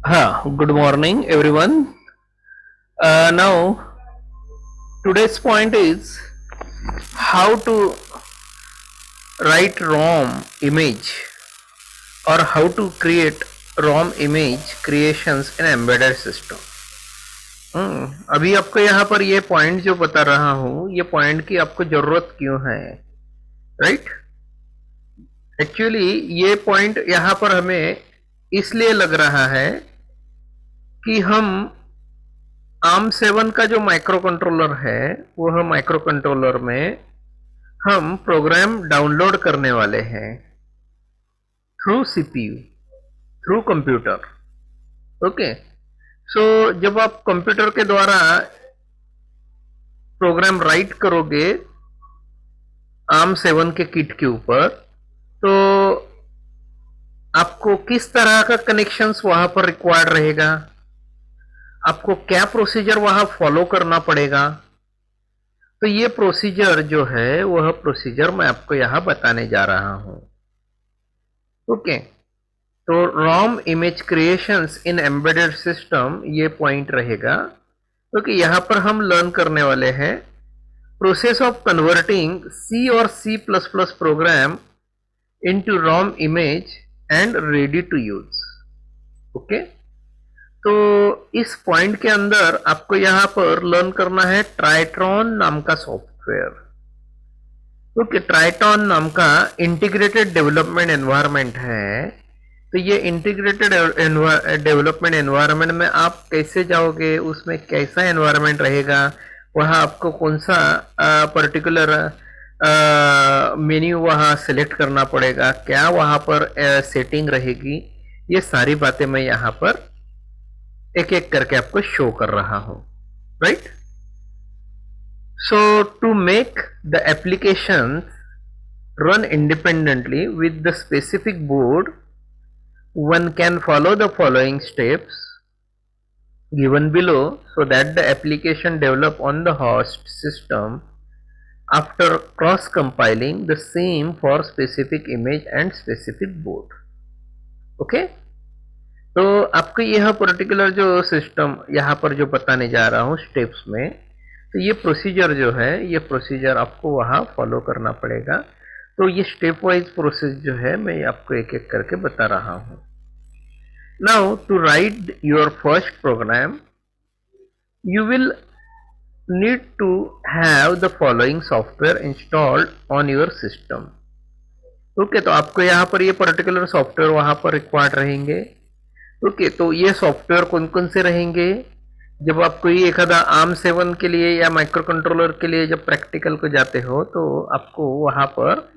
Good morning, everyone. Now, today's point is how to write ROM image or how to create ROM image creations in embedded system. अभी आपको यहाँ पर ये point जो बता रहा हूँ, ये पॉइंट की आपको जरूरत क्यों है, राइट? एक्चुअली ये पॉइंट यहाँ पर हमें इसलिए लग रहा है कि हम ARM7 का जो माइक्रो कंट्रोलर है, वह माइक्रो कंट्रोलर में हम प्रोग्राम डाउनलोड करने वाले हैं through CPU, through computer. Okay, so जब आप कंप्यूटर के द्वारा प्रोग्राम राइट करोगे ARM7 के किट के ऊपर, तो आपको किस तरह का कनेक्शंस वहां पर रिक्वायर्ड रहेगा, आपको क्या प्रोसीजर वहां फॉलो करना पड़ेगा। तो ये प्रोसीजर जो है वह प्रोसीजर मैं आपको यहां बताने जा रहा हूं। ओके, तो रॉम इमेज क्रिएशंस इन एम्बेडेड सिस्टम ये पॉइंट रहेगा। ओके, यहां पर हम लर्न करने वाले हैं प्रोसेस ऑफ कन्वर्टिंग सी और C++ program into ROM image and ready to use. Okay, तो इस पॉइंट के अंदर आपको यहां पर लर्न करना है ट्राइट्रॉन नाम का सॉफ्टवेयर। ओके, ट्राइट्रॉन नाम का इंटीग्रेटेड डेवलपमेंट एनवायरनमेंट है। तो ये इंटीग्रेटेड डेवलपमेंट एनवायरनमेंट में आप कैसे जाओगे, उसमें कैसा एनवायरनमेंट रहेगा, वहां आपको कौन सा पर्टिकुलर मेन्यू वहां सेलेक्ट करना पड़ेगा, क्या वहां पर सेटिंग रहेगी, ये सारी बातें मैं यहां पर एक एक करके आपको शो कर रहा हूं, right? So to make the application run independently with the specific board, one can follow the following steps given below so that the application develop on the host system after cross compiling the same for specific image and specific board. Okay, तो आपको यह particular जो system यहाँ पर जो बताने जा रहा हूँ स्टेप्स में, तो ये प्रोसीजर जो है, ये प्रोसीजर आपको वहाँ फॉलो करना पड़ेगा। तो ये स्टेप वाइज प्रोसेस जो है मैं आपको एक एक करके बता रहा हूँ। Now to write your first program you will need to have the following software installed on your system. Okay, तो आपको यहाँ पर ये पर्टिकुलर सॉफ्टवेयर वहाँ पर रिक्वायर्ड रहेंगे। ओके, तो ये सॉफ्टवेयर कौन कौन से रहेंगे? जब आप कोई एखादा ARM7 के लिए या माइक्रो कंट्रोलर के लिए जब प्रैक्टिकल को जाते हो, तो आपको वहां पर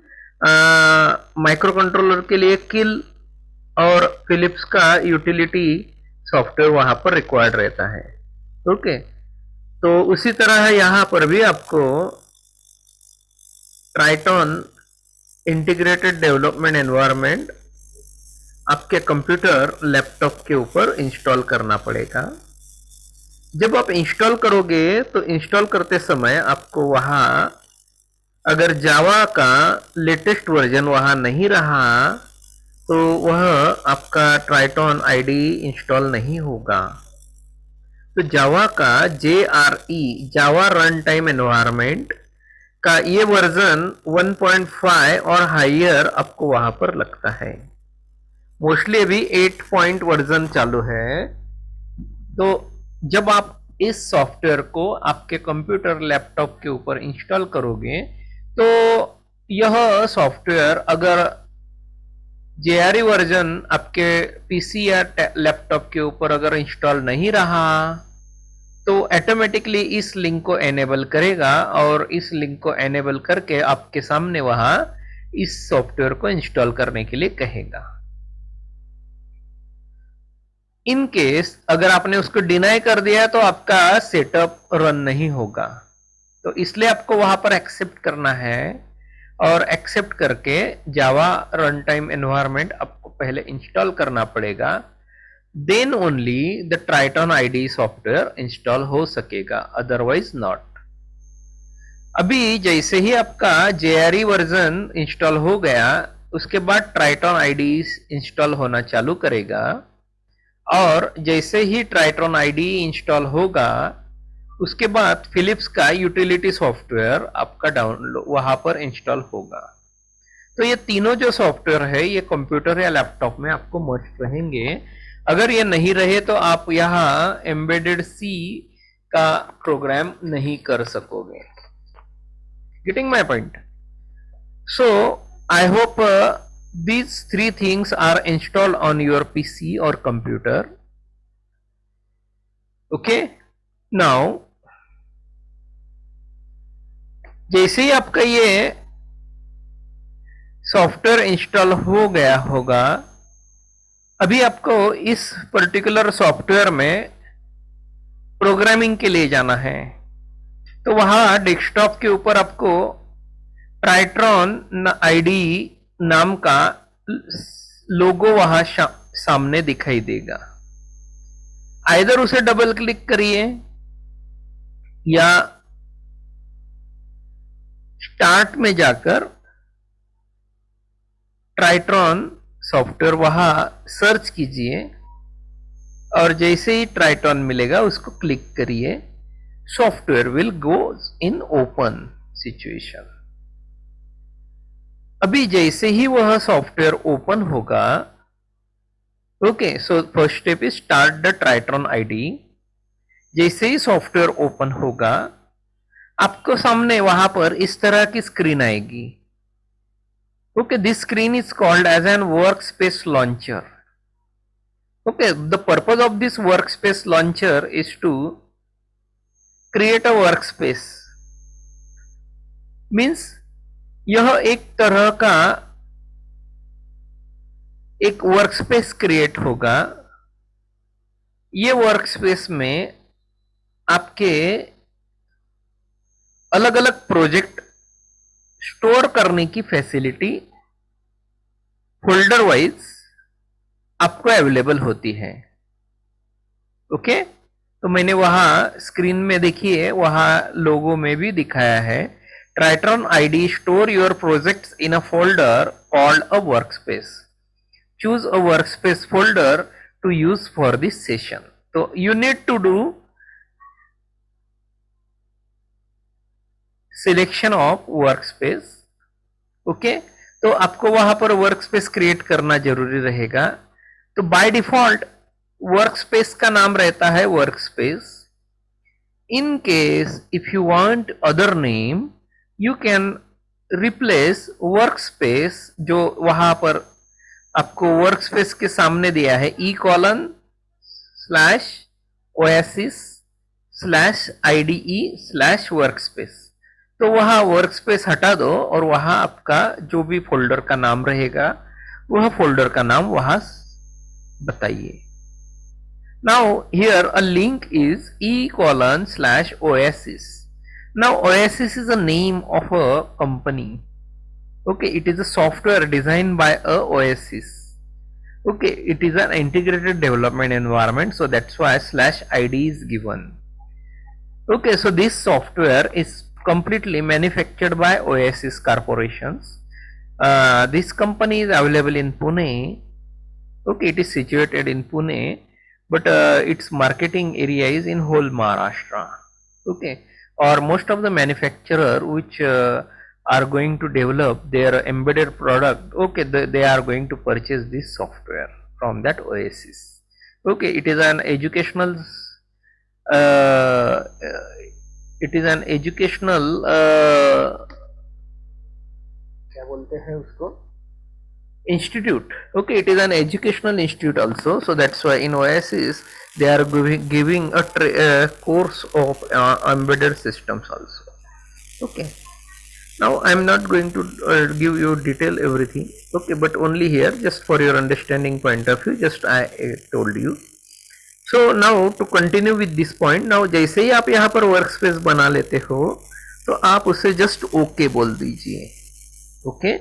माइक्रो कंट्रोलर के लिए किल और फिलिप्स का यूटिलिटी सॉफ्टवेयर वहां पर रिक्वायर्ड रहता है। ओके, तो उसी तरह यहां पर भी आपको ट्राइटॉन इंटीग्रेटेड डेवलपमेंट एनवायरनमेंट आपके कंप्यूटर लैपटॉप के ऊपर इंस्टॉल करना पड़ेगा। जब आप इंस्टॉल करोगे तो इंस्टॉल करते समय आपको वहां अगर जावा का लेटेस्ट वर्जन वहां नहीं रहा तो वह आपका ट्राइटॉन आईडी इंस्टॉल नहीं होगा। तो जावा का JRE जावा रन टाइम एनवायरनमेंट का ये वर्जन 1.5 और हायर आपको वहां पर लगता है। मोस्टली अभी 8 वर्जन चालू है। तो जब आप इस सॉफ्टवेयर को आपके कंप्यूटर लैपटॉप के ऊपर इंस्टॉल करोगे तो यह सॉफ्टवेयर अगर JRE वर्जन आपके पीसी या लैपटॉप के ऊपर अगर इंस्टॉल नहीं रहा तो ऑटोमेटिकली इस लिंक को एनेबल करेगा और इस लिंक को एनेबल करके आपके सामने वहां इस सॉफ्टवेयर को इंस्टॉल करने के लिए कहेगा। इन केस अगर आपने उसको डिनाई कर दिया तो आपका सेटअप रन नहीं होगा। तो इसलिए आपको वहां पर एक्सेप्ट करना है और एक्सेप्ट करके जावा रन टाइम एनवायरनमेंट आपको पहले इंस्टॉल करना पड़ेगा। Then only the Triton ID software install हो सकेगा, अदरवाइज नॉट। अभी जैसे ही आपका JRE वर्जन इंस्टॉल हो गया उसके बाद ट्राइटॉन आईडी इंस्टॉल होना चालू करेगा और जैसे ही ट्राइट्रॉन आईडी इंस्टॉल होगा उसके बाद फिलिप्स का यूटिलिटी सॉफ्टवेयर आपका डाउनलोड वहां पर इंस्टॉल होगा। तो ये तीनों जो सॉफ्टवेयर है ये कंप्यूटर या लैपटॉप में आपको मस्ट रहेंगे। अगर ये नहीं रहे तो आप यहाँ एम्बेडेड सी का प्रोग्राम नहीं कर सकोगे। Getting my point? So I hope these three things are installed on your PC or computer. Okay, now जैसे ही आपका ये सॉफ्टवेयर इंस्टॉल हो गया होगा, अभी आपको इस पर्टिकुलर सॉफ्टवेयर में प्रोग्रामिंग के लिए जाना है। तो वहां डेस्कटॉप के ऊपर आपको ट्राइट्रॉन आईडी नाम का लोगो वहां सामने दिखाई देगा। आइदर उसे डबल क्लिक करिए या स्टार्ट में जाकर ट्राइट्रॉन सॉफ्टवेयर वहां सर्च कीजिए और जैसे ही ट्राइट्रॉन मिलेगा उसको क्लिक करिए। Software will go in open situation. अभी जैसे ही वह सॉफ्टवेयर ओपन होगा, okay, so first step is start the Tritron ID. जैसे ही सॉफ्टवेयर ओपन होगा आपको सामने वहां पर इस तरह की स्क्रीन आएगी। Okay, this screen is called as an workspace launcher. Okay, the purpose of this workspace launcher is to create a workspace. Means यह एक तरह का एक वर्कस्पेस क्रिएट होगा। ये वर्कस्पेस में आपके अलग अलग प्रोजेक्ट स्टोर करने की फैसिलिटी फोल्डर वाइज आपको अवेलेबल होती है। ओके, तो मैंने वहां स्क्रीन में देखिए वहां लोगो में भी दिखाया है Tritron ID store your projects in a folder called a workspace. Choose a workspace folder to use for this session. So you need to do selection of workspace. Okay, तो आपको वहां पर वर्कस्पेस क्रिएट करना जरूरी रहेगा। तो by default workspace का नाम रहता है workspace. In case if you want other name you can replace workspace, जो वहां पर आपको वर्कस्पेस के सामने दिया है e:/oasis/ide/workspace। तो वहां वर्कस्पेस हटा दो और वहां आपका जो भी फोल्डर का नाम रहेगा वह फोल्डर का नाम वहां बताइए। Now here a link is e:/oasis। Now Oasis is a name of a company. Okay, it is a software designed by a Oasis. Okay, it is an integrated development environment, so that's why /id is given. Okay, so this software is completely manufactured by Oasis corporations. This company is available in Pune. Okay, it is situated in Pune, but its marketing area is in whole Maharashtra. Okay, or most of the manufacturer which are going to develop their embedded product, okay, they are going to purchase this software from that Oasis. Okay, it is an educational क्या बोलते हैं उसको, institute. Okay, it is an educational institute also, so that's why in Oasis they are giving a course of embedded systems also. Okay, now I am not going to give you detail everything. Okay, but only here just for your understanding point of view, just I told you. So now to continue with this point, now जैसे ही आप यहाँ पर workspace बना लेते हो तो आप उसे जस्ट ओके बोल दीजिए। ओके,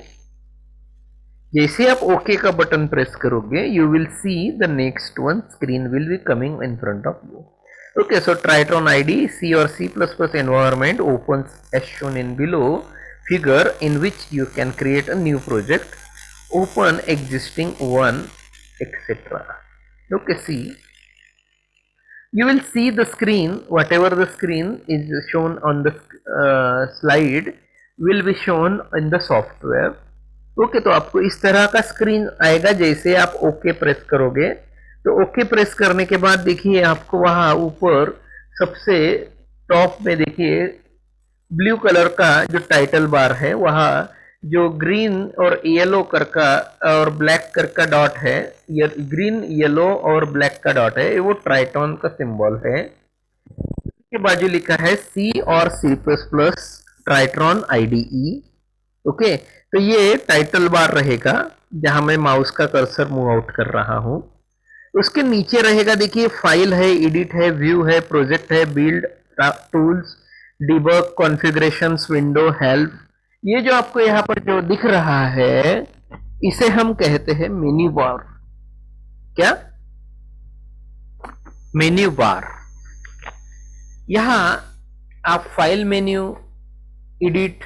जैसे आप ओके का बटन प्रेस करोगे you will see the next one screen will be coming in front of you. Okay, so Tritron ID C or C++ environment opens as shown in below figure, in which you can create a new project, open existing one, etc. Okay, see, you will see the screen, whatever the screen is shown on the slide will be shown in the software. Okay, तो आपको इस तरह का screen आएगा। जैसे आप okay press करोगे तो ओके प्रेस करने के बाद देखिए आपको वहां ऊपर सबसे टॉप में देखिए ब्लू कलर का जो टाइटल बार है, वहां जो ग्रीन और येलो कर का और ब्लैक कर का डॉट है, ये ग्रीन येलो और ब्लैक का डॉट है, वो ट्राइटॉन का सिंबल है। के बाजू लिखा है सी और C plus plus Tritron IDE. Okay, तो ये टाइटल बार रहेगा जहां मैं माउस का कर्सर मूव आउट कर रहा हूं। उसके नीचे रहेगा देखिए फाइल है, एडिट है, व्यू है, प्रोजेक्ट है, build, tools, debug, configurations, window, help. ये जो आपको यहाँ पर जो दिख रहा है इसे हम कहते हैं मेन्यू बार। क्या? Menu bar. यहां आप फाइल मेन्यू, एडिट,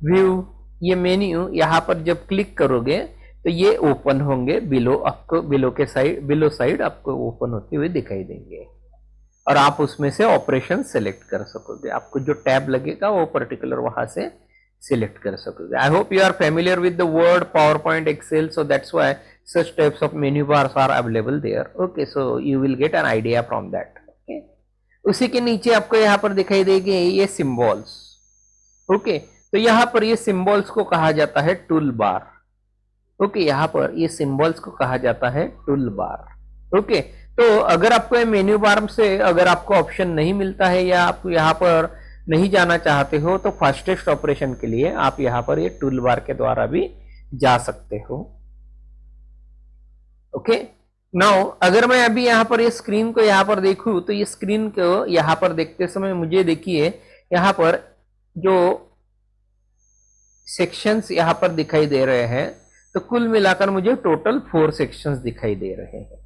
व्यू, ये मेन्यू यहां पर जब क्लिक करोगे तो ये ओपन होंगे बिलो, आपको बिलो साइड आपको ओपन होते हुए दिखाई देंगे और आप उसमें से ऑपरेशन सेलेक्ट कर सकोगे। आपको जो टैब लगेगा वो पर्टिकुलर वहां से सिलेक्ट कर सकोगे। I hope you are familiar with the word, PowerPoint, Excel, so that's why such types of menu bars are available there. Okay, so you will get an idea from that. Okay, उसी के नीचे आपको यहाँ पर दिखाई देंगे ये symbols. Okay, तो यहाँ पर ये सिंबल्स को कहा जाता है टूल बार। ओके, यहाँ पर ये सिंबल्स को कहा जाता है टूल बार। ओके, तो अगर आपको ये मेन्यू बार से अगर आपको ऑप्शन नहीं मिलता है या आप यहाँ पर नहीं जाना चाहते हो तो फास्टेस्ट ऑपरेशन के लिए आप यहाँ पर ये टूल बार के द्वारा भी जा सकते हो। ओके, नाउ अगर मैं अभी यहाँ पर ये स्क्रीन को यहाँ पर देखूं तो ये स्क्रीन को यहाँ पर देखते समय मुझे देखिए यहाँ पर जो सेक्शंस यहाँ पर दिखाई दे रहे हैं, तो कुल मिलाकर मुझे टोटल 4 सेक्शंस दिखाई दे रहे हैं।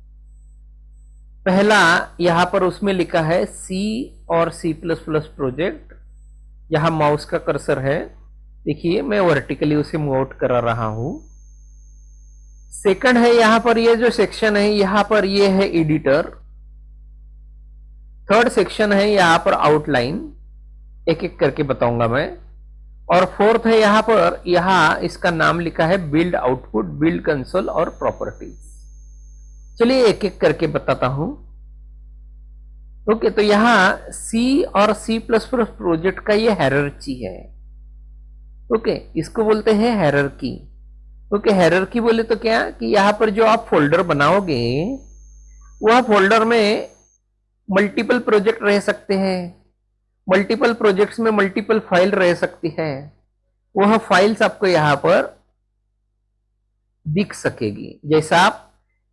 पहला यहाँ पर उसमें लिखा है सी और सी प्लस प्लस प्रोजेक्ट। यहाँ माउस का कर्सर है, देखिए मैं वर्टिकली उसे मूव आउट करा रहा हूं। सेकंड है यहाँ पर ये जो सेक्शन है यहाँ पर ये है एडिटर। थर्ड सेक्शन है यहाँ पर आउटलाइन, एक एक करके बताऊंगा मैं। और फोर्थ है यहाँ पर, यहाँ इसका नाम लिखा है बिल्ड आउटपुट, बिल्ड कंसोल और प्रॉपर्टीज। चलिए एक एक करके बताता हूं। ओके, तो यहाँ सी और सी प्लस प्लस प्रोजेक्ट का ये हायरार्की है। ओके, इसको बोलते हैं हायरार्की। ओके, हायरार्की बोले तो क्या कि यहाँ पर जो आप फोल्डर बनाओगे वह फोल्डर में मल्टीपल प्रोजेक्ट रह सकते हैं, मल्टीपल प्रोजेक्ट्स में मल्टीपल फाइल रह सकती है। वह फाइल्स आपको यहाँ पर दिख सकेगी। जैसा आप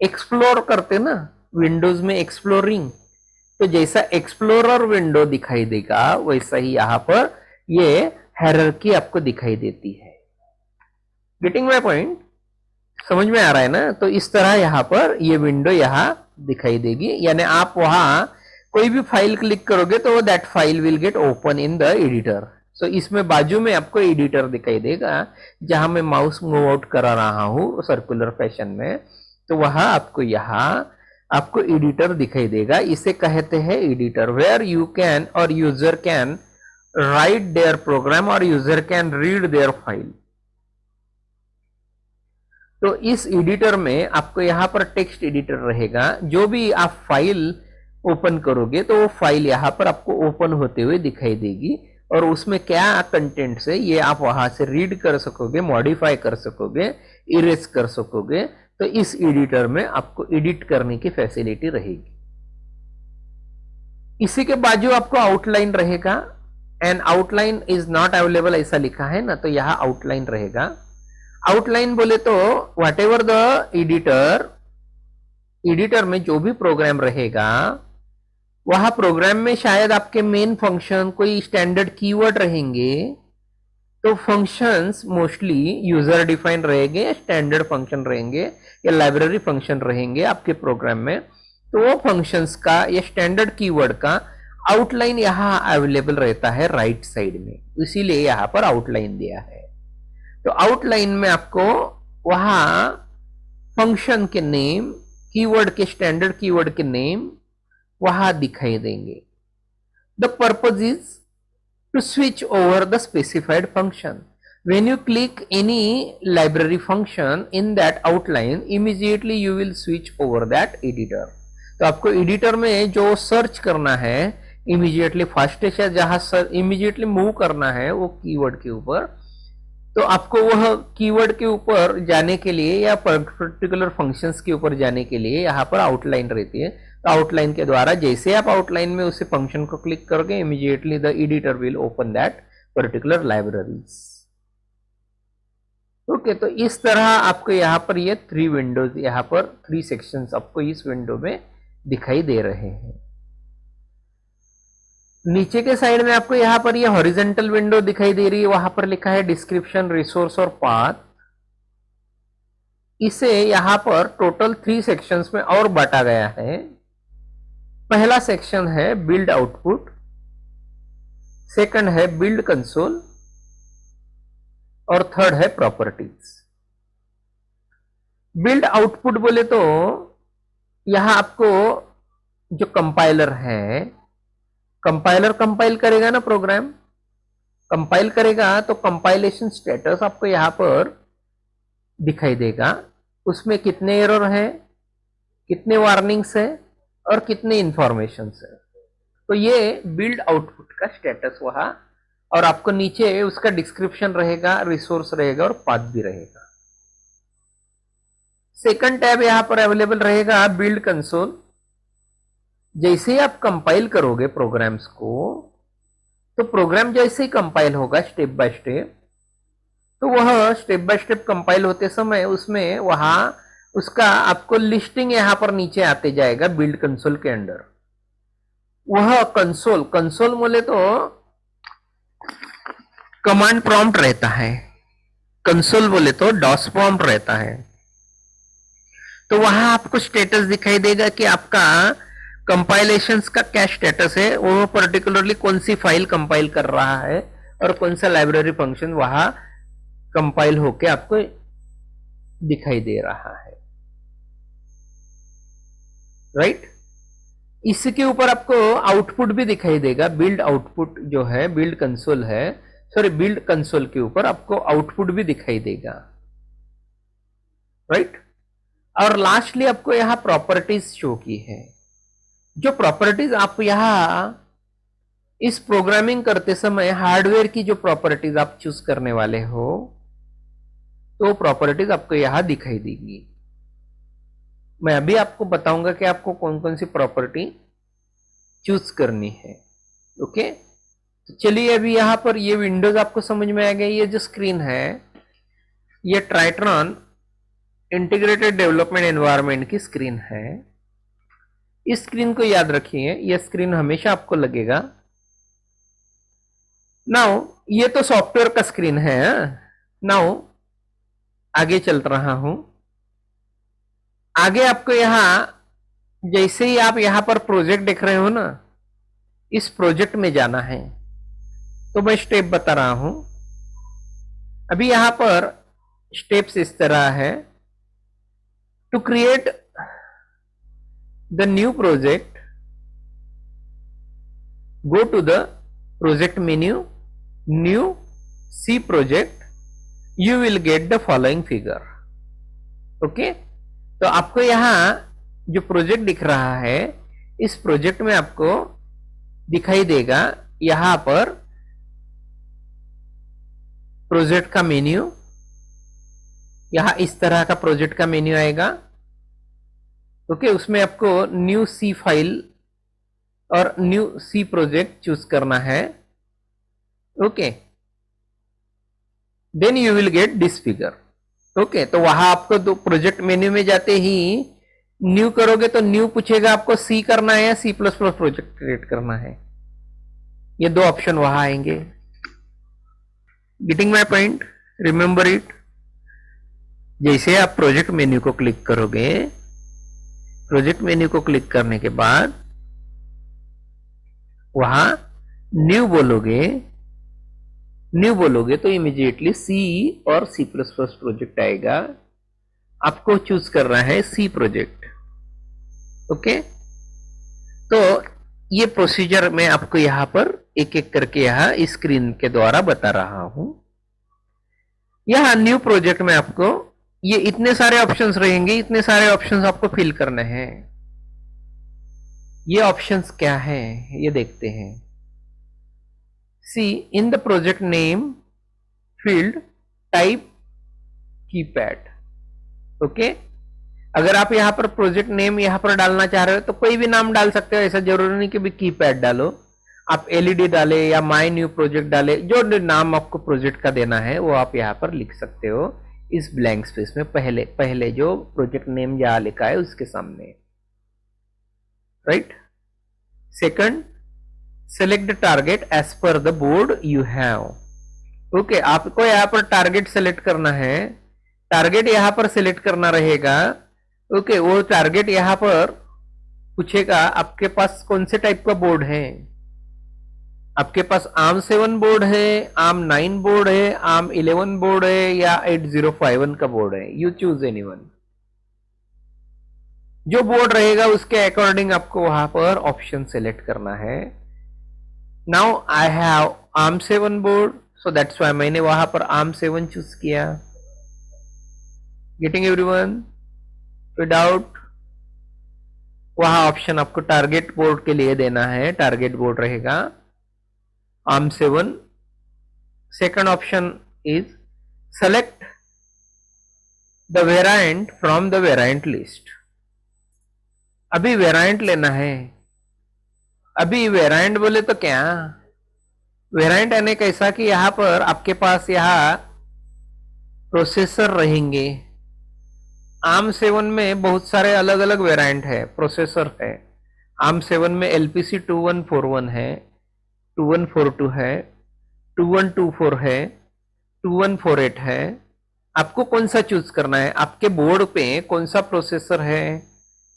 एक्सप्लोर करते ना विंडोज में एक्सप्लोरिंग, तो जैसा एक्सप्लोरर विंडो दिखाई देगा वैसा ही यहाँ पर ये हायरार्की आपको दिखाई देती है। Getting my point? समझ में आ रहा है ना? तो इस तरह यहाँ पर ये विंडो यहाँ दिखाई देगी, यानी आप वहां कोई भी फाइल क्लिक करोगे तो that file will get open in the editor. So इसमें बाजू में आपको एडिटर दिखाई देगा जहां मैं माउस मूव आउट करा रहा हूं सर्कुलर फैशन में, तो वहां आपको यहाँ आपको एडिटर दिखाई देगा। इसे कहते हैं एडिटर, वेयर यू कैन और user can write their program और user can read their file. तो इस एडिटर में आपको यहाँ पर टेक्स्ट एडिटर रहेगा। जो भी आप फाइल ओपन करोगे तो वो फाइल यहाँ पर आपको ओपन होते हुए दिखाई देगी और उसमें क्या कंटेंट्स है ये आप वहां से रीड कर सकोगे, मॉडिफाई कर सकोगे, इरेज कर सकोगे। तो इस एडिटर में आपको एडिट करने की फैसिलिटी रहेगी। इसी के बाजू आपको आउटलाइन रहेगा, and outline is not available ऐसा लिखा है ना, तो यहाँ आउटलाइन रहेगा। आउटलाइन बोले तो व्हाट एवर द एडिटर में जो भी प्रोग्राम रहेगा वहां प्रोग्राम में शायद आपके मेन फंक्शन कोई स्टैंडर्ड कीवर्ड रहेंगे, तो फंक्शंस मोस्टली यूजर डिफाइन रहेंगे या स्टैंडर्ड फंक्शन रहेंगे या लाइब्रेरी फंक्शन रहेंगे आपके प्रोग्राम में। तो वो फंक्शंस का या स्टैंडर्ड कीवर्ड का आउटलाइन यहाँ अवेलेबल रहता है राइट साइड में, इसीलिए यहाँ पर आउटलाइन दिया है। तो आउटलाइन में आपको वहां फंक्शन के नेम, कीवर्ड के स्टैंडर्ड कीवर्ड के नेम वहां दिखाई देंगे। The purpose is to switch over the specified function. When you click any library function in that outline, immediately you will switch over that editor. तो आपको editor में जो search करना है इमीडिएटली फास्टेस्ट है, जहां इमीडिएटली मूव करना है वो कीवर्ड के ऊपर, तो आपको वह कीवर्ड के ऊपर जाने के लिए या पर्टिकुलर फंक्शंस के ऊपर जाने के लिए यहाँ पर आउटलाइन रहती है। तो आउटलाइन के द्वारा जैसे आप आउटलाइन में उसे फंक्शन को क्लिक करोगे, immediately the editor will open that particular libraries. Okay, तो इस तरह आपको यहाँ पर ये 3 विंडोज, यहाँ पर 3 सेक्शंस आपको इस विंडो में दिखाई दे रहे हैं। नीचे के साइड में आपको यहाँ पर ये हॉरिजॉन्टल विंडो दिखाई दे रही है, वहां पर लिखा है डिस्क्रिप्शन, रिसोर्स और पाथ। इसे यहाँ पर टोटल 3 सेक्शंस में और बांटा गया है। पहला सेक्शन है बिल्ड आउटपुट, सेकंड है बिल्ड कंसोल और थर्ड है प्रॉपर्टीज। बिल्ड आउटपुट बोले तो यहां आपको जो कंपाइलर है, कंपाइलर कंपाइल करेगा ना, प्रोग्राम कंपाइल करेगा तो कंपाइलेशन स्टेटस आपको यहां पर दिखाई देगा। उसमें कितने एरर है, कितने वार्निंग्स है और कितने इंफॉर्मेशन है। तो ये बिल्ड आउटपुट का स्टेटस वहां, और आपको नीचे उसका डिस्क्रिप्शन रहेगा, रिसोर्स रहेगा और पाथ भी रहेगा। सेकंड टैब यहां पर अवेलेबल रहेगा बिल्ड कंसोल। जैसे ही आप कंपाइल करोगे प्रोग्राम्स को, तो प्रोग्राम जैसे ही कंपाइल होगा स्टेप बाय स्टेप, तो वह स्टेप बाय स्टेप कंपाइल होते समय उसमें वहां उसका आपको लिस्टिंग यहां पर नीचे आते जाएगा बिल्ड कंसोल के अंदर। वह कंसोल, कंसोल बोले तो कमांड प्रॉम्प्ट रहता है, कंसोल बोले तो डॉस प्रॉम्प्ट रहता है। तो वहां आपको स्टेटस दिखाई देगा कि आपका कंपाइलेशंस का क्या स्टेटस है, वो पर्टिकुलरली कौन सी फाइल कंपाइल कर रहा है और कौन सा लाइब्रेरी फंक्शन वहां कंपाइल होके आपको दिखाई दे रहा है, राइट। इसके ऊपर आपको आउटपुट भी दिखाई देगा। बिल्ड आउटपुट जो है, बिल्ड कंसोल है, सॉरी बिल्ड कंसोल के ऊपर आपको आउटपुट भी दिखाई देगा, राइट। और लास्टली आपको यहां प्रॉपर्टीज शो की है। जो प्रॉपर्टीज आप यहां इस प्रोग्रामिंग करते समय हार्डवेयर की जो प्रॉपर्टीज आप चूज करने वाले हो, तो प्रॉपर्टीज आपको यहां दिखाई देगी। मैं अभी आपको बताऊंगा कि आपको कौन कौन सी प्रॉपर्टी चूज करनी है। ओके, तो चलिए अभी यहां पर ये विंडोज आपको समझ में आ गया। ये जो स्क्रीन है ये ट्राइट्रॉन इंटीग्रेटेड डेवलपमेंट एनवायरनमेंट की स्क्रीन है। इस स्क्रीन को याद रखिए, यह स्क्रीन हमेशा आपको लगेगा। नाउ ये तो सॉफ्टवेयर का स्क्रीन है। नाउ आगे चल रहा हूं। आगे आपको यहां जैसे ही आप यहां पर प्रोजेक्ट देख रहे हो ना, इस प्रोजेक्ट में जाना है। तो मैं स्टेप बता रहा हूं। अभी यहां पर स्टेप्स इस तरह है। To create the new project, go to the project menu, new C project, you will get the following figure. Okay, तो आपको यहां जो प्रोजेक्ट दिख रहा है, इस प्रोजेक्ट में आपको दिखाई देगा यहां पर प्रोजेक्ट का मेन्यू। यहां इस तरह का प्रोजेक्ट का मेन्यू आएगा। ओके, उसमें आपको न्यू सी फाइल और न्यू सी प्रोजेक्ट चूज करना है। Okay, then you will get this figure. Okay, तो वहां आपको दो प्रोजेक्ट मेन्यू में जाते ही न्यू करोगे तो न्यू पूछेगा आपको सी करना है या C plus plus project create करना है। ये दो ऑप्शन वहां आएंगे। Getting my point, remember it. जैसे आप प्रोजेक्ट मेन्यू को क्लिक करोगे, प्रोजेक्ट मेन्यू को क्लिक करने के बाद वहां न्यू बोलोगे, न्यू बोलोगे तो इमीडिएटली सी और सी प्लस प्लस प्रोजेक्ट आएगा। आपको चूज करना है सी प्रोजेक्ट। ओके, तो ये प्रोसीजर मैं आपको यहां पर एक एक करके यहां स्क्रीन के द्वारा बता रहा हूं। यहां न्यू प्रोजेक्ट में आपको ये इतने सारे ऑप्शंस रहेंगे, इतने सारे ऑप्शंस आपको फिल करने हैं। ये ऑप्शंस क्या हैं ये देखते हैं। See in the project name field type keypad. Okay, अगर आप यहां पर प्रोजेक्ट नेम यहां पर डालना चाह रहे हो तो कोई भी नाम डाल सकते हो, ऐसा जरूरी नहीं कि भी कीपैड डालो। आप एलईडी डाले या माय न्यू प्रोजेक्ट डाले, जो नाम आपको प्रोजेक्ट का देना है वो आप यहां पर लिख सकते हो इस ब्लैंक स्पेस में, पहले पहले जो प्रोजेक्ट नेम जहां लिखा है उसके सामने, right. Second, select the target as per the board you have. Okay, आपको यहां पर टारगेट सेलेक्ट करना है, टारगेट यहां पर सेलेक्ट करना रहेगा। ओके, वो टारगेट यहां पर पूछेगा आपके पास कौन से टाइप का बोर्ड है। आपके पास ARM7 बोर्ड है, ARM9 बोर्ड है, ARM11 बोर्ड है या 8051 का बोर्ड है। You choose anyone. जो बोर्ड रहेगा उसके अकॉर्डिंग आपको वहां पर ऑप्शन सेलेक्ट करना है। Now I have ARM7 board, so that's why मैंने वहां पर ARM7 चूज किया। Getting everyone? विदाउट, वहां ऑप्शन आपको टारगेट बोर्ड के लिए देना है, टारगेट बोर्ड रहेगा ARM7। Second option is select the variant from the variant list. अभी वेरिएंट लेना है। अभी वेरिएंट बोले तो क्या, वेरिएंट यानी कैसा कि यहां पर आपके पास यहां प्रोसेसर रहेंगे। ARM7 में बहुत सारे अलग अलग वेरिएंट है, प्रोसेसर है। ARM7 में LPC 2141 है, 2142 है, 2124 है, 2148 है। आपको कौन सा चूज करना है, आपके बोर्ड पे कौन सा प्रोसेसर है।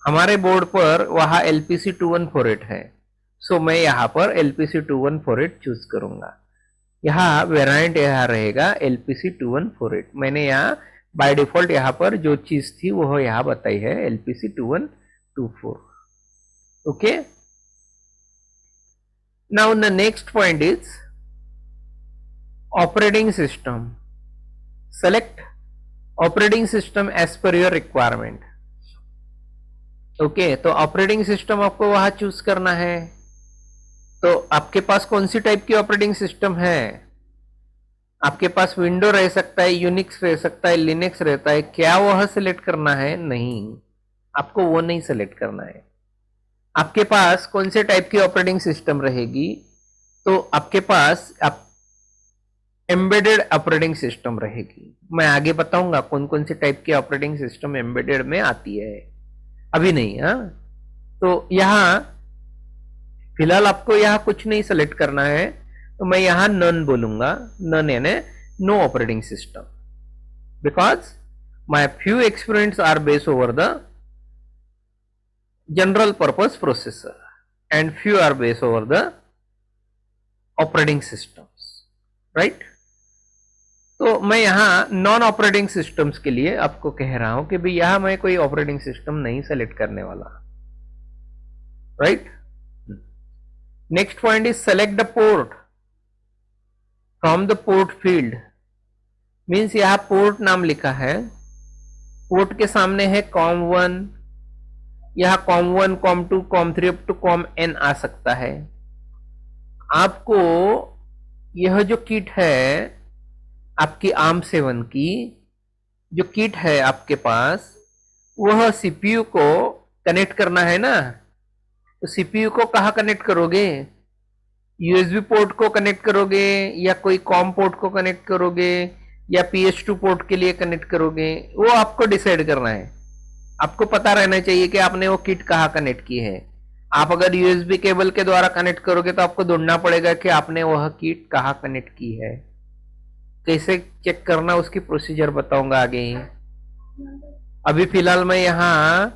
हमारे बोर्ड पर वहां LPC 2148 है, सो मैं यहां पर LPC 2148 चूज करूंगा। यहाँ वेरिएंट यहाँ रहेगा LPC 2148। मैंने यहाँ बाय डिफॉल्ट यहाँ पर जो चीज थी वो यहाँ बताई है LPC 2124। Okay, now the next point is operating system. Select operating system as per your requirement. Okay, तो ऑपरेटिंग सिस्टम आपको वहां चूज करना है। तो आपके पास कौन सी टाइप की ऑपरेटिंग सिस्टम है। आपके पास विंडो रह सकता है, यूनिक्स रह सकता है, लिनक्स रहता है, क्या वह सिलेक्ट करना है? नहीं, आपको वो नहीं सिलेक्ट करना है। आपके पास कौन से टाइप की ऑपरेटिंग सिस्टम रहेगी, तो आपके पास एम्बेडेड ऑपरेटिंग सिस्टम रहेगी। मैं आगे बताऊंगा कौन कौन से टाइप की ऑपरेटिंग सिस्टम एम्बेडेड में आती है, अभी नहीं। हाँ, तो यहां फिलहाल आपको यहां कुछ नहीं सेलेक्ट करना है, तो मैं यहां नन बोलूंगा। नन यानी no operating system, because my few experience are based over the general purpose processor and few are based over the operating systems, right. तो मैं यहां नॉन ऑपरेटिंग सिस्टम्स के लिए आपको कह रहा हूं कि भाई यहां मैं कोई ऑपरेटिंग सिस्टम नहीं सेलेक्ट करने वाला, right. Next point is select the port from the port field. Means यहां पोर्ट नाम लिखा है, पोर्ट के सामने है COM1, यहां COM1, COM2, COM3 up to COMN आ सकता है। आपको यह जो किट है आपकी ARM7 की, जो किट है आपके पास, वह CPU को कनेक्ट करना है ना। तो CPU को कहां कनेक्ट करोगे, USB पोर्ट को कनेक्ट करोगे या कोई COM पोर्ट को कनेक्ट करोगे या PS2 पोर्ट के लिए कनेक्ट करोगे, वो आपको डिसाइड करना है। आपको पता रहना चाहिए कि आपने वो किट कहां कनेक्ट की है। आप अगर USB केबल के द्वारा कनेक्ट करोगे तो आपको ढूंढना पड़ेगा कि आपने वह किट कहां कनेक्ट की है। कैसे चेक करना उसकी प्रोसीजर बताऊंगा आगे ही। अभी फिलहाल मैं यहां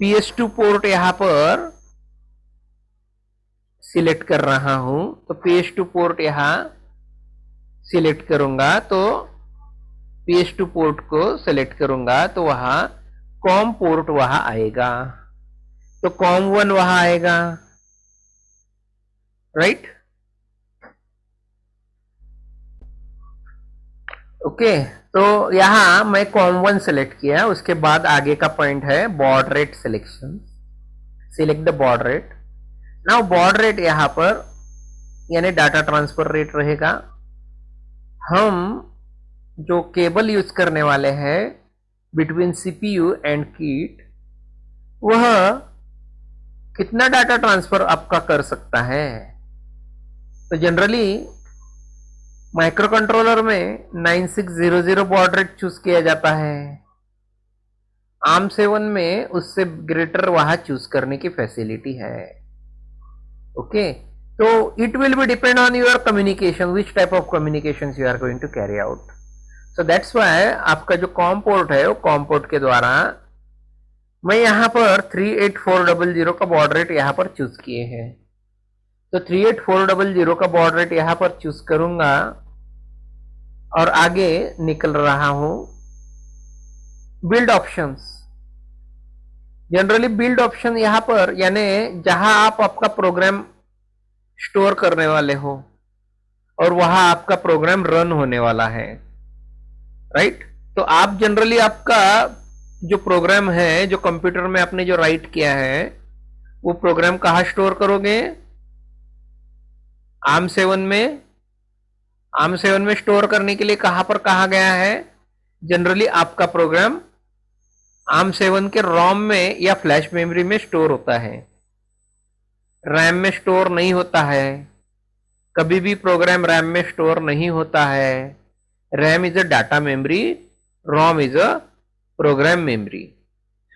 PS2 पोर्ट यहां पर सिलेक्ट कर रहा हूं, तो PS2 पोर्ट यहां सिलेक्ट करूंगा, तो PS2 पोर्ट को सिलेक्ट करूंगा तो वहां कॉम पोर्ट वहां आएगा, तो कॉम 1 वहां आएगा, राइट। ओके, तो यहां मैं कॉम 1 सेलेक्ट किया, उसके बाद आगे का पॉइंट है baud rate selection. Select the baud rate. Now baud rate यहां पर यानी डाटा ट्रांसफर रेट रहेगा। हम जो केबल यूज करने वाले हैं बिटवीन सीपीयू एंड किट, वह कितना डाटा ट्रांसफर आपका कर सकता है। तो जनरली माइक्रो कंट्रोलर में 9600 बॉड रेट चूज किया जाता है। ARM7 में उससे ग्रेटर वहां चूज करने की फैसिलिटी है। ओके, तो it will be depend on your communication, which type of communications you are going to carry out. So that's why आपका जो कॉम पोर्ट है वो कॉम पोर्ट के द्वारा मैं यहाँ पर 38400 का बॉड रेट यहाँ पर चूज किए हैं। तो 38400 का बॉड रेट यहाँ पर चूज करूंगा और आगे निकल रहा हूं build options. Generally build option यहाँ पर यानी जहां आप आपका प्रोग्राम स्टोर करने वाले हो और वहां आपका प्रोग्राम रन होने वाला है, राइट। तो आप जनरली आपका जो प्रोग्राम है जो कंप्यूटर में आपने जो राइट किया है वो प्रोग्राम कहां स्टोर करोगे? ARM7 में। ARM7 में स्टोर करने के लिए कहां पर कहा गया है? जनरली आपका प्रोग्राम ARM7 के रोम में या फ्लैश मेमोरी में स्टोर होता है, रैम में स्टोर नहीं होता है। कभी भी प्रोग्राम रैम में स्टोर नहीं होता है। RAM is a data memory, ROM is a program memory.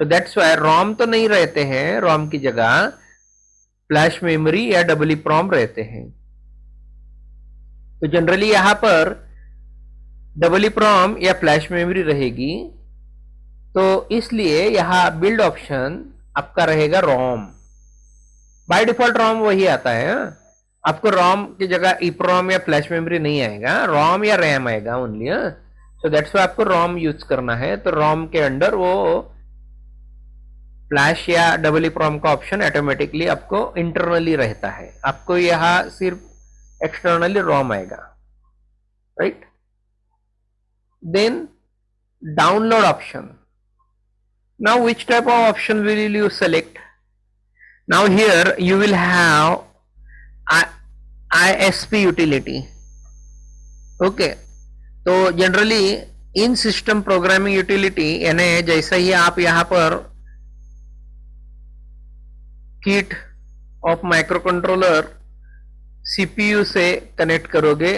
So that's why ROM तो नहीं रहते हैं, रोम की जगह फ्लैश मेमोरी या EEPROM रहते हैं। तो जनरली यहां पर EEPROM या फ्लैश मेमोरी रहेगी, तो इसलिए यहां बिल्ड ऑप्शन आपका रहेगा रोम। बाय डिफॉल्ट रोम वही आता है। आपको रोम की जगह EEPROM या फ्लैश मेमोरी नहीं आएगा, रोम या रैम आएगा ओनली। सो दैट्स व्हाई आपको रोम यूज करना है। तो रोम के अंडर वो फ्लैश या EEPROM का ऑप्शन ऑटोमेटिकली आपको इंटरनली रहता है, आपको यहां सिर्फ एक्सटर्नली रोम आएगा, right. Then download option. Now which type of option will you select? Now here you will have ISP utility. Okay, तो generally in system programming utility यानी जैसे ही आप यहां पर kit of microcontroller CPU से connect करोगे,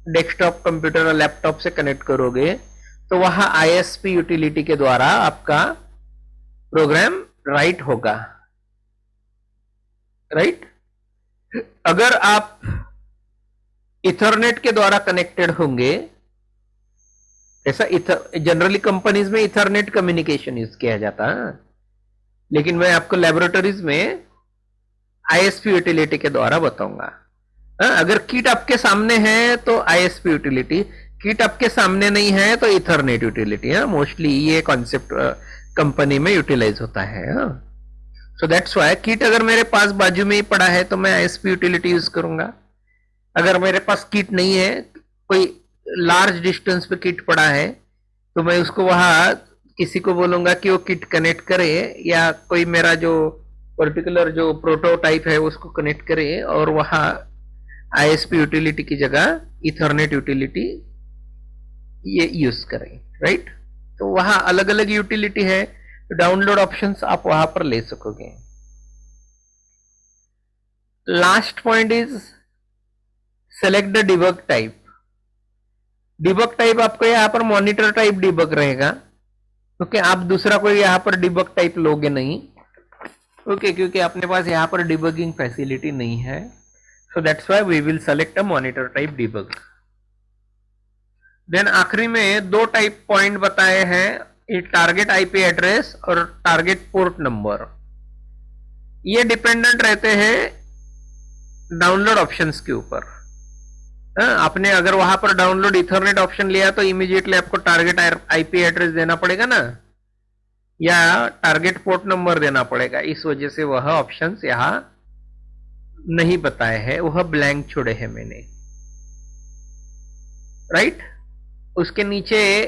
desktop computer और लैपटॉप से कनेक्ट करोगे, तो वहां ISP यूटिलिटी के द्वारा आपका प्रोग्राम राइट होगा, राइट। अगर आप इथरनेट के द्वारा कनेक्टेड होंगे, ऐसा जनरली कंपनीज में इथरनेट कम्युनिकेशन यूज किया जाता है, लेकिन मैं आपको लैबोरेटरीज में ISP यूटिलिटी के द्वारा बताऊंगा। अगर किट आपके सामने है तो ISP यूटिलिटी, किट आपके सामने नहीं है तो इथरनेट यूटिलिटी है। मोस्टली ये कॉन्सेप्ट कंपनी में यूटिलाइज होता है। सो दैट्स व्हाई किट अगर मेरे पास बाजू में ही पड़ा है तो मैं ISP यूटिलिटी यूज करूंगा। अगर मेरे पास किट नहीं है, कोई लार्ज डिस्टेंस पे किट पड़ा है, तो मैं उसको वहां किसी को बोलूंगा कि वो किट कनेक्ट करे, या कोई मेरा जो पर्टिकुलर जो प्रोटोटाइप है उसको कनेक्ट करे और वहां ISP यूटिलिटी की जगह इथरनेट यूटिलिटी ये यूज करें, राइट। तो वहां अलग अलग यूटिलिटी है, तो डाउनलोड ऑप्शंस आप वहां पर ले सकोगे। Last point is select the debug type. Debug type आपको यहां पर मॉनिटर टाइप डिबग रहेगा, क्योंकि आप दूसरा कोई यहां पर डिबग टाइप लोगे नहीं, ओके, क्योंकि अपने पास यहां पर डिबगिंग फैसिलिटी नहीं है। So that's why we will select a monitor type debug. Then आखिरी में दो टाइप पॉइंट बताए हैं, टारगेट IP एड्रेस और टारगेट पोर्ट नंबर। ये डिपेंडेंट रहते हैं डाउनलोड ऑप्शंस के ऊपर। आपने अगर वहां पर डाउनलोड इथरनेट ऑप्शन लिया तो इमीडिएटली आपको टारगेट IP एड्रेस देना पड़ेगा ना, या टारगेट पोर्ट नंबर देना पड़ेगा, इस वजह से वह ऑप्शंस यहां नहीं बताए हैं, वह ब्लैंक छोड़े हैं मैंने, राइट। उसके नीचे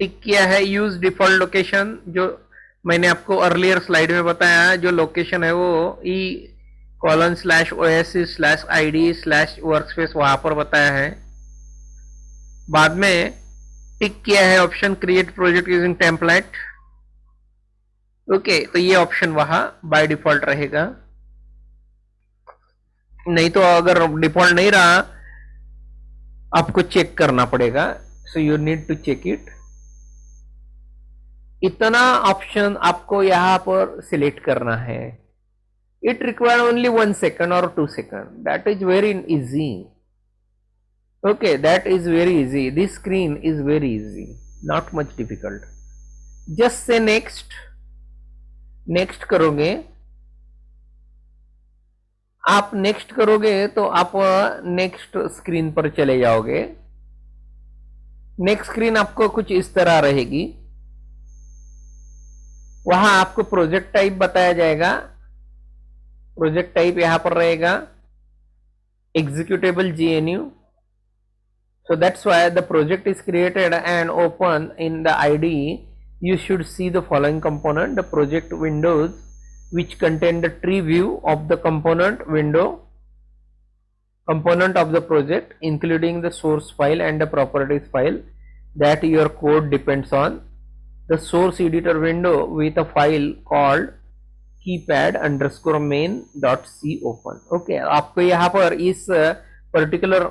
टिक किया है यूज डिफॉल्ट लोकेशन, जो मैंने आपको अर्लियर स्लाइड में बताया, जो लोकेशन है वो e:/oasis/id/workspace वहां पर बताया है। बाद में टिक किया है option create project using template. Okay, तो ये ऑप्शन वहां बाय डिफॉल्ट रहेगा, नहीं तो अगर डिफॉल्ट नहीं रहा आपको चेक करना पड़ेगा, so you need to check it. इतना ऑप्शन आपको यहां पर सिलेक्ट करना है। इट रिक्वायर ओनली 1 सेकंड और 2 second, that is very easy. Okay, that is very easy, this screen is very easy, not much difficult. Just say next, next करोगे, आप next करोगे तो आप नेक्स्ट स्क्रीन पर चले जाओगे। नेक्स्ट स्क्रीन आपको कुछ इस तरह रहेगी, वहां आपको प्रोजेक्ट टाइप बताया जाएगा। प्रोजेक्ट टाइप यहां पर रहेगा executable GNU, so that's why the project is created and open in the IDE. You should see the following component: the project windows which contain the tree view of the component window, component of the project including the source file and the properties file that your code depends on, the source editor window with a file called keypad_main.c open। Okay, आपको यहाँ पर इस particular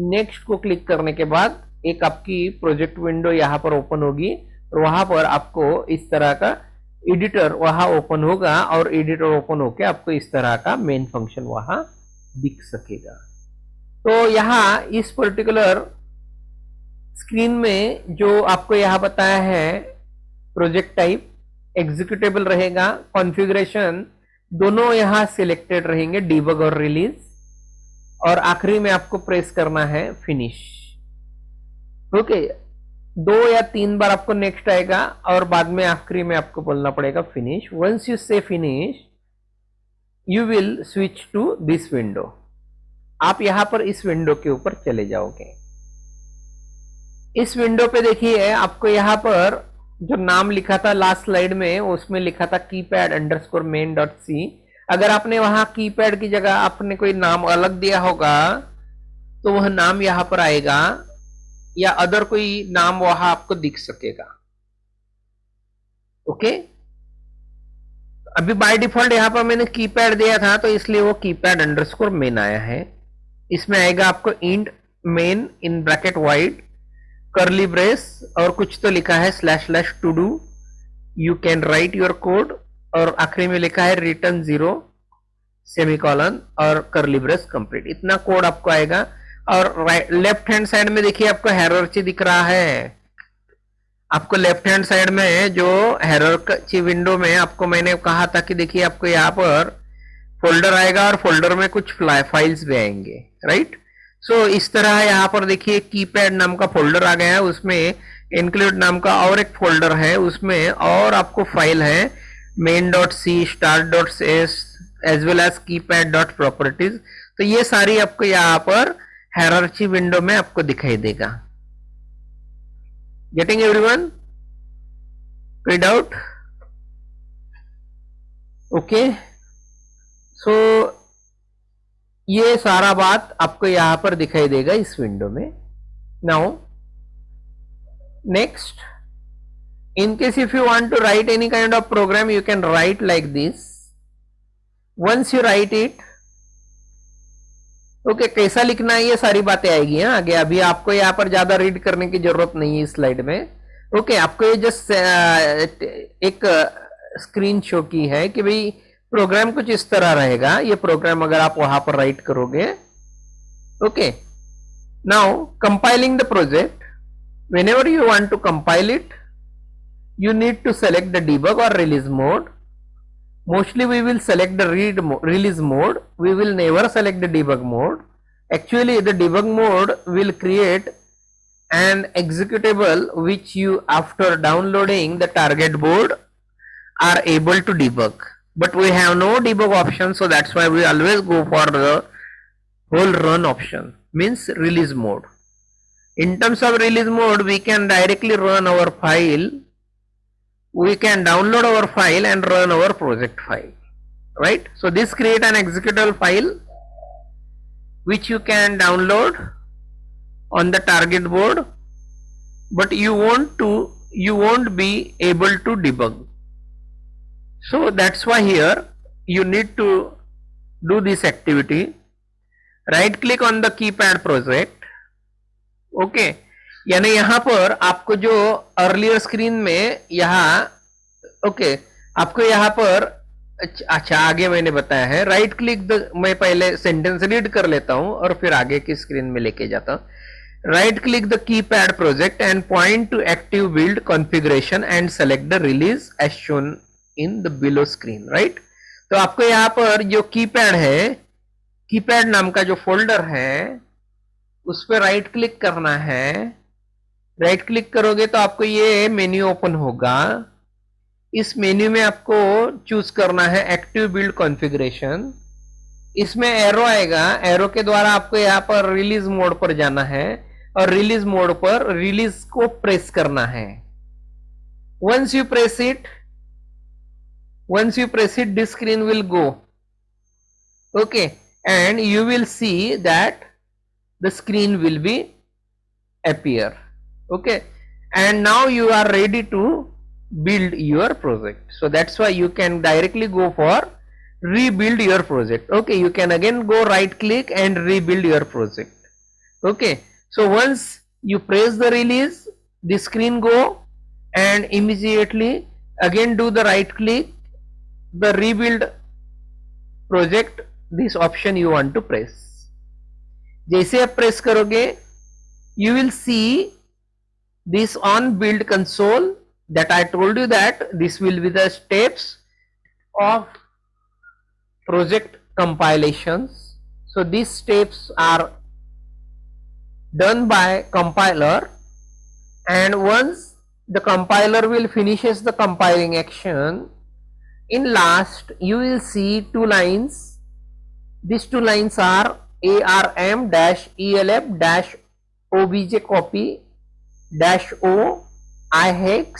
next को click करने के बाद एक आपकी प्रोजेक्ट विंडो यहाँ पर ओपन होगी और वहां पर आपको इस तरह का एडिटर वहां ओपन होगा और एडिटर ओपन होकर आपको इस तरह का मेन फंक्शन वहां दिख सकेगा। तो यहाँ इस पर्टिकुलर स्क्रीन में जो आपको यहाँ बताया है, प्रोजेक्ट टाइप एग्जीक्यूटेबल रहेगा, कॉन्फ़िगरेशन दोनों यहां सिलेक्टेड रहेंगे, डीबग और रिलीज, और आखिरी में आपको प्रेस करना है फिनिश। ओके, 2 या 3 बार आपको नेक्स्ट आएगा और बाद में आखिरी में आपको बोलना पड़ेगा finish. Once you say finish you will switch to this window, आप यहां पर इस विंडो के ऊपर चले जाओगे। इस विंडो पे देखिए आपको यहां पर जो नाम लिखा था लास्ट स्लाइड में, उसमें लिखा था keypad_main.c। अगर आपने वहां कीपैड की जगह आपने कोई नाम अलग दिया होगा तो वह नाम यहां पर आएगा, या अदर कोई नाम वहां आपको दिख सकेगा। ओके, अभी बाय डिफॉल्ट यहां पर मैंने कीपैड दिया था तो इसलिए वो keypad_main आया है। इसमें आएगा आपको int main in bracket wide curly brace और कुछ तो लिखा है //to do, you can write your code, और आखिरी में लिखा है रिटर्न 0 सेमीकोलन और कर्ली ब्रेस कंप्लीट। इतना कोड आपको आएगा। और लेफ्ट हैंड साइड में देखिए आपको हायरार्ची दिख रहा है। आपको लेफ्ट हैंड साइड में जो हायरार्ची विंडो में आपको मैंने कहा था कि देखिए आपको यहाँ पर फोल्डर आएगा और फोल्डर में कुछ फाइल्स भी आएंगे, राइट। सो इस तरह यहाँ पर देखिए कीपैड नाम का फोल्डर आ गया है, उसमें इंक्लूड नाम का और एक फोल्डर है, उसमें और आपको फाइल है main.c, start.s as well as keypad.properties। तो ये सारी आपको यहाँ पर हायरार्ची विंडो में आपको दिखाई देगा। Getting everyone? कोई डाउट? ओके, सो ये सारा बात आपको यहां पर दिखाई देगा इस विंडो में। Now next, in case if you want to write any kind of program you can write like this। once you write it, okay, कैसा लिखना है ये सारी बातें आएगी आगे। अभी आपको यहाँ पर ज्यादा रीड करने की जरूरत नहीं है इस स्लाइड में। ओके, आपको ये जस्ट एक स्क्रीन शो की है कि भाई प्रोग्राम कुछ इस तरह रहेगा। ये प्रोग्राम अगर आप वहां पर राइट करोगे, okay. Now compiling the project, whenever you want to compile it you need to select the debug or release mode। mostly we will select the release mode, we will never select the debug mode। actually the debug mode will create and executable which you after downloading the target board are able to debug, but we have no debug option, so that's why we always go for the whole run option, means release mode. In terms of release mode, we can directly run our file, we can download our file and run our project file, right? So this create an executable file which you can download on the target board, but you won't be able to debug. So that's why here you need to do this activity. Right click on the keypad project. Okay, यानी यहां पर आपको जो earlier screen में okay आपको यहां पर अच्छा आगे मैंने बताया है राइट क्लिक मैं पहले सेंटेंस रीड कर लेता हूं और फिर आगे की स्क्रीन में लेके जाता हूं. Right click the keypad project and point to active build configuration and select the release as shown in the below screen. Right, तो आपको यहां पर जो कीपैड है, कीपैड नाम का जो फोल्डर है उस पर राइट क्लिक करना है. राइट क्लिक करोगे तो आपको ये मेन्यू ओपन होगा. इस मेन्यू में आपको चूज करना है एक्टिव बिल्ड कॉन्फ़िगरेशन. इसमें एरो आएगा, एरो के द्वारा आपको यहाँ पर रिलीज मोड पर जाना है और रिलीज मोड पर रिलीज को प्रेस करना है. once you press it this screen will go. Okay, and you will see that the screen will be appear. Okay, and now you are ready to build your project. So that's why you can directly go for rebuild your project. Okay, you can again go right click and rebuild your project. Okay, so once you press the release, the screen go, and immediately again do the right click, the rebuild project, this option you want to press. जैसे आप press करोगे you will see this on build console that I told you that this will be the steps of project compilations. So these steps are done by compiler, and once the compiler will finishes the compiling action, in last you will see two lines. These two lines are arm-elf-obj copy -o ihex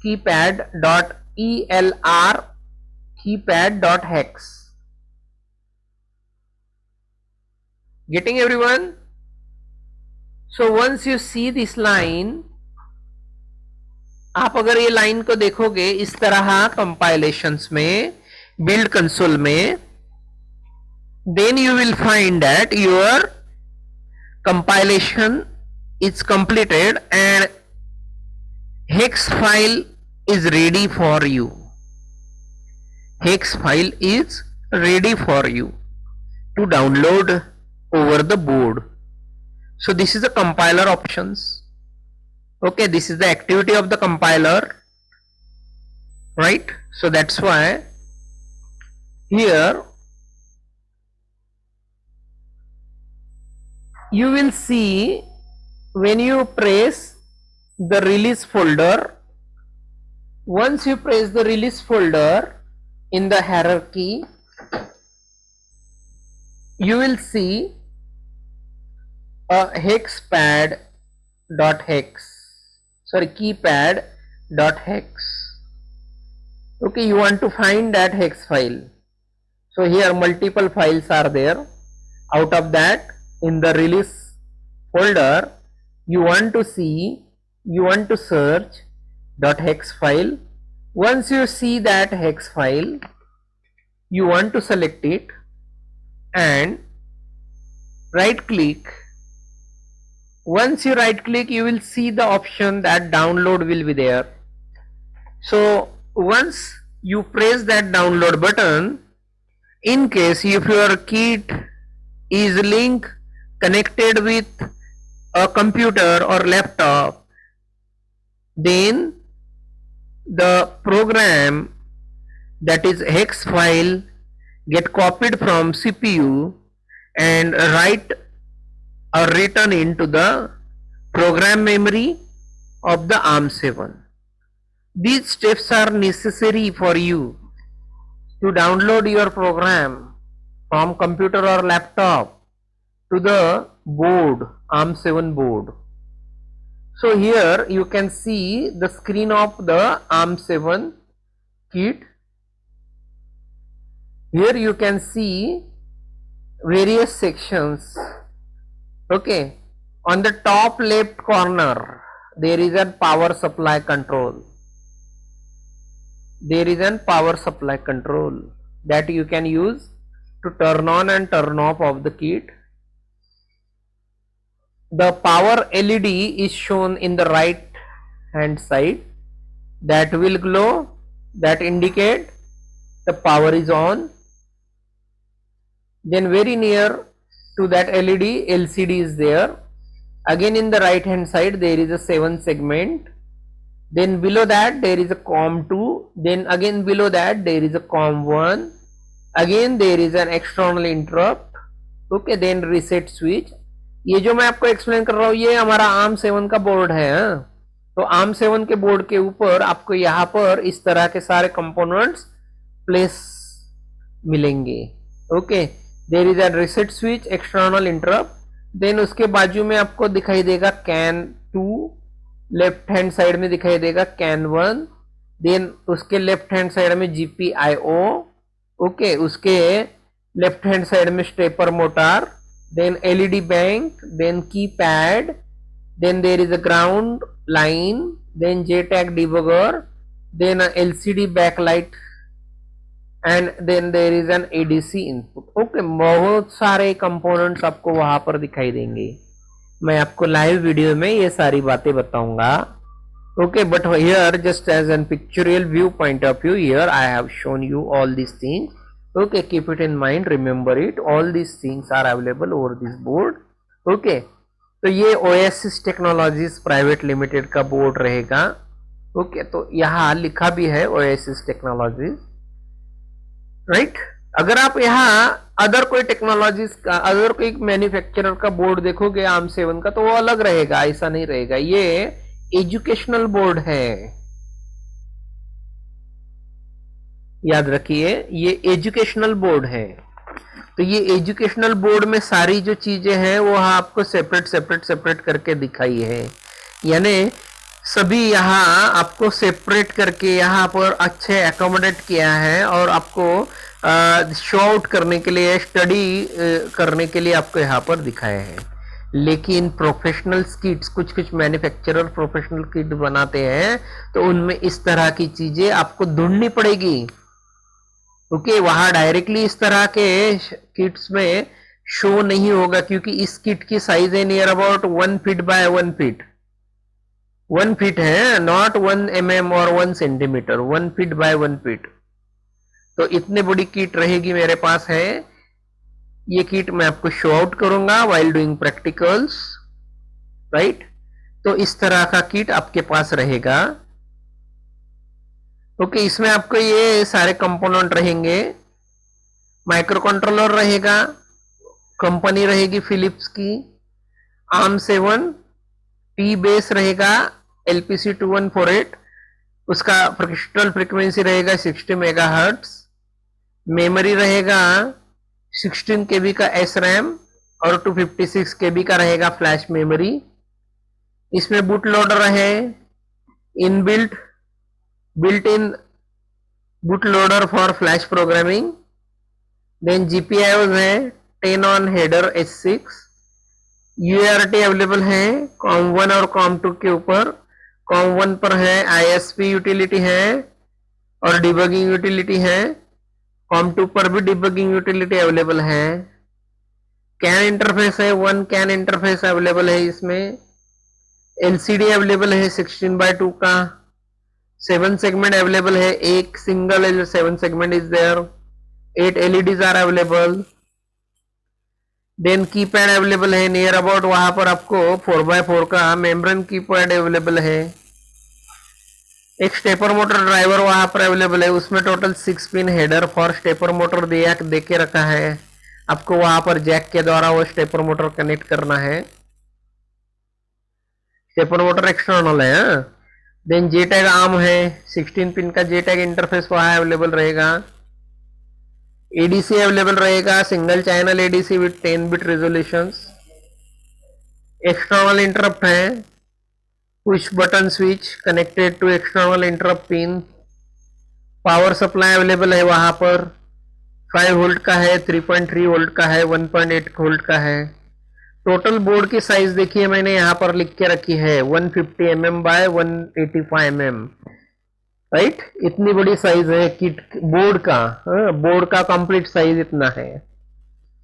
keypad.elr keypad.hex. Getting everyone? So once you see this line, आप अगर ये line को देखोगे इस तरह compilations में, build console में, then you will find that your compilation is completed and hex file is ready for you. Hex file is ready for you to download over the board. So this is the compiler options. Okay, this is the activity of the compiler, right? So that's why here you will see when you press the release folder, once you press the release folder in the hierarchy, you will see a keypad.hex. Okay, you want to find that hex file. So here multiple files are there. Out of that, in the release folder, you want to search .hex file. Once you see that hex file, you want to select it and right click. Once you right click, you will see the option that download will be there. So once you press that download button, in case if your kit is linked connected with a computer or laptop, then the program, that is hex file, get copied from CPU and write or written into the program memory of the ARM7. These steps are necessary for you to download your program from computer or laptop to the board, ARM7 board. So here you can see the screen of the ARM7 kit. Here you can see various sections. Okay, on the top left corner there is a power supply control. There is a power supply control that you can use to turn on and turn off of the kit. The power LED is shown in the right hand side, that will glow, that indicate the power is on. Then very near to that LED, LCD is there. Again in the right hand side there is a 7 segment. Then below that there is a COM2. Then again below that there is a COM1. Again there is an external interrupt. Okay, then reset switch. ये जो मैं आपको explain कर रहा हूँ ये हमारा ARM7 का बोर्ड है। तो ARM7 के बोर्ड के ऊपर आपको यहाँ पर इस तरह के सारे कंपोनेंट्स प्लेस मिलेंगे। Okay, there is a reset switch, external interrupt, then उसके बाजू में आपको दिखाई देगा कैन 2, लेफ्ट हैंड साइड में दिखाई देगा कैन 1, देन उसके लेफ्ट हैंड साइड में GPIO, ओके, उसके लेफ्ट हैंड साइड में stepper motor, then LED bank, then keypad, then there is a ground line, then JTAG debugger, then a LCD backlight, and then there is an ADC input. Okay, बहुत सारे components आपको वहां पर दिखाई देंगे। मैं आपको लाइव वीडियो में ये सारी बातें बताऊंगा। Okay, but here just as an pictorial view point of view, here I have shown you all these things. Okay, keep it in mind, remember it, all these things are available over this board. Okay, तो ये Oasis Technologies Private Limited का board रहेगा। Okay, तो यहाँ लिखा भी है Oasis Technologies, right. अगर आप यहाँ अदर कोई टेक्नोलॉजीज का, अदर कोई मैन्युफैक्चरर का बोर्ड देखोगे ARM7 का, तो वो अलग रहेगा, ऐसा नहीं रहेगा। ये एजुकेशनल बोर्ड है, याद रखिए, ये एजुकेशनल बोर्ड है। तो ये एजुकेशनल बोर्ड में सारी जो चीजें हैं वो आपको सेपरेट करके दिखाई है, यानी सभी यहाँ आपको सेपरेट करके यहाँ पर अच्छे एकोमोडेट किया है और आपको शो आउट करने के लिए, स्टडी करने के लिए आपको यहाँ पर दिखाया है। लेकिन प्रोफेशनल किट्स, कुछ मैन्युफैक्चरर प्रोफेशनल किट बनाते हैं तो उनमें इस तरह की चीजें आपको ढूंढनी पड़ेगी। ओके, वहां डायरेक्टली इस तरह के किट्स में शो नहीं होगा, क्योंकि इस किट की साइज है near about 1 feet by 1 feet, 1 feet है, नॉट 1 mm और 1 सेंटीमीटर, 1 फीट बाय 1 फीट। तो इतनी बड़ी किट रहेगी मेरे पास है। ये किट मैं आपको शो आउट करूंगा व्हाइल डूइंग प्रैक्टिकल्स, राइट। तो इस तरह का किट आपके पास रहेगा। ओके, इसमें आपको ये सारे कंपोनेंट रहेंगे। माइक्रो कंट्रोलर रहेगा, कंपनी रहेगी फिलिप्स की, ARM7 T बेस रहेगा, LPC 2148, उसका क्रिस्टल फ्रीक्वेंसी रहेगा 60 मेगाहर्ट्ज, मेमोरी रहेगा 16 KB का SRAM और 256 KB का रहेगा फ्लैश मेमोरी। इसमें बूट लोडर है, inbuilt built-in bootloader for flash programming, then GPIOs है 10 on header H6, UART available है COM1 और COM2 के ऊपर। COM1 पर है ISP यूटिलिटी है और डिबगिंग यूटिलिटी है, COM2 पर भी डिबगिंग यूटिलिटी अवेलेबल है। कैन इंटरफेस है, 1 कैन इंटरफेस अवेलेबल है इसमें। LCD अवेलेबल है 16:2 का, 7 सेगमेंट अवेलेबल है, एक single 7 segment is there, 8 LEDs are available. Then keypad available है नियर अबाउट, वहां पर आपको 4x4 का मेम्ब्रेन कीपैड अवेलेबल है। एक स्टेपर मोटर ड्राइवर वहां पर अवेलेबल है, उसमें total 6 pin header for stepper motor दे के रखा है। आपको वहां पर जैक के द्वारा वो स्टेपर मोटर कनेक्ट करना है। स्टेपर मोटर एक्सटर्नल है। देन जे टैग आर्म है, 16 पिन का जे टैग इंटरफेस वहां अवेलेबल रहेगा। एडीसी अवेलेबल रहेगा, single channel ADC with 10 bit resolution. External interrupt है, push button switch connected to external interrupt pin. Power supply available है वहां पर, 5 वोल्ट का है, 3.3 वोल्ट का है, 1.8 वोल्ट का है। टोटल बोर्ड की साइज देखिए मैंने यहाँ पर लिख के रखी है 150 mm बाय 185 mm, राइट। इतनी बड़ी साइज है किट बोर्ड का। बोर्ड का कंप्लीट साइज इतना है।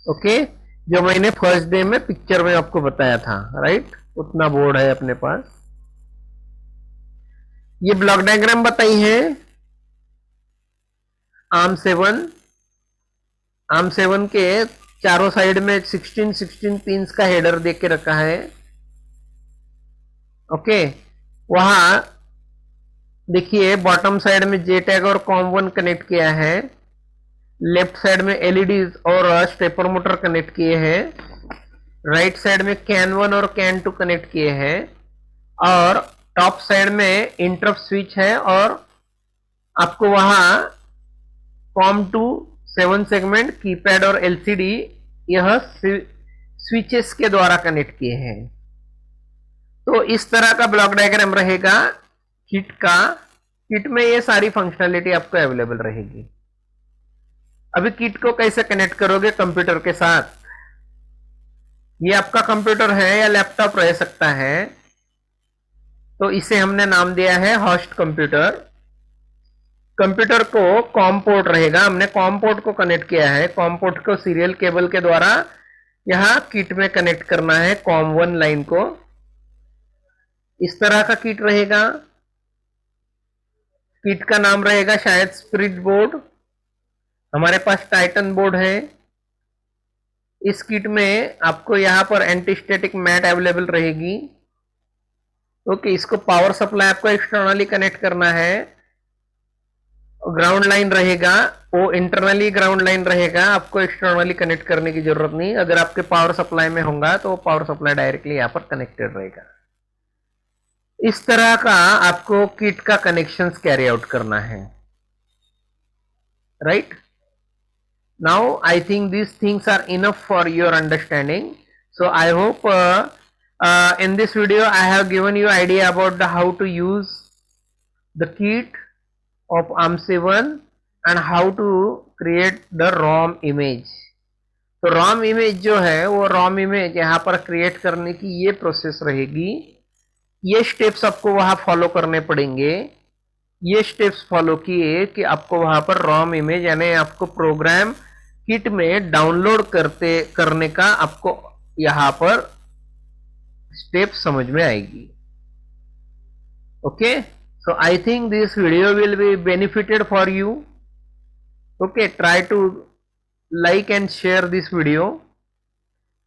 ओके, जो मैंने फर्स्ट डे में पिक्चर में आपको बताया था, राइट, उतना बोर्ड है अपने पास। ये ब्लॉक डायग्राम बताई है आर्म 7 के चारों साइड में 16 पिंस का हेडर दे के रखा है। ओके, वहां देखिए बॉटम साइड में जे टैग और कॉम1 कनेक्ट किया है, लेफ्ट साइड में एलईडीज और स्टेपर मोटर कनेक्ट किए हैं, राइट साइड में कैन1 और कैन2 कनेक्ट किए हैं, और टॉप साइड में इंटरप्ट स्विच है, और आपको वहां कॉम2 7 सेगमेंट कीपैड और एलसीडी यह स्विचेस के द्वारा कनेक्ट किए हैं। तो इस तरह का ब्लॉक डायग्राम रहेगा किट का। किट में ये सारी फंक्शनलिटी आपको अवेलेबल रहेगी। अभी किट को कैसे कनेक्ट करोगे कंप्यूटर के साथ? ये आपका कंप्यूटर है या लैपटॉप रह सकता है, तो इसे हमने नाम दिया है होस्ट कंप्यूटर। कंप्यूटर को कॉम पोर्ट रहेगा, हमने कॉम पोर्ट को कनेक्ट किया है। कॉम पोर्ट को सीरियल केबल के द्वारा यहां किट में कनेक्ट करना है, कॉम1 लाइन को। इस तरह का किट रहेगा। किट का नाम रहेगा शायद स्पिरिट बोर्ड। हमारे पास टाइटन बोर्ड है। इस किट में आपको यहां पर एंटी स्टैटिक मैट अवेलेबल रहेगी। ओके, इसको पावर सप्लाई आपको एक्सटर्नली कनेक्ट करना है। ग्राउंड लाइन रहेगा, वो इंटरनली ग्राउंड लाइन रहेगा, आपको एक्सटर्नली कनेक्ट करने की जरूरत नहीं। अगर आपके पावर सप्लाई में होगा तो पावर सप्लाई डायरेक्टली यहां पर कनेक्टेड रहेगा। इस तरह का आपको किट का कनेक्शन कैरी आउट करना है, right. Now I think these things are enough for your understanding. So I hope in this video I have given you idea about how to use the kit of ARM7 and how to create the ROM image। तो ROM image जो है वो ROM image यहाँ पर create करने की ये process रहेगी। ये स्टेप्स आपको वहां फॉलो करने पड़ेंगे। ये स्टेप्स फॉलो किए कि आपको वहां पर ROM image यानी आपको प्रोग्राम किट में डाउनलोड करने का आपको यहाँ पर स्टेप समझ में आएगी। Okay, so I think this video will be benefited for you. Okay, try to like and share this video.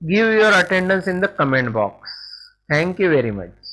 Give your attendance in the comment box. Thank you very much.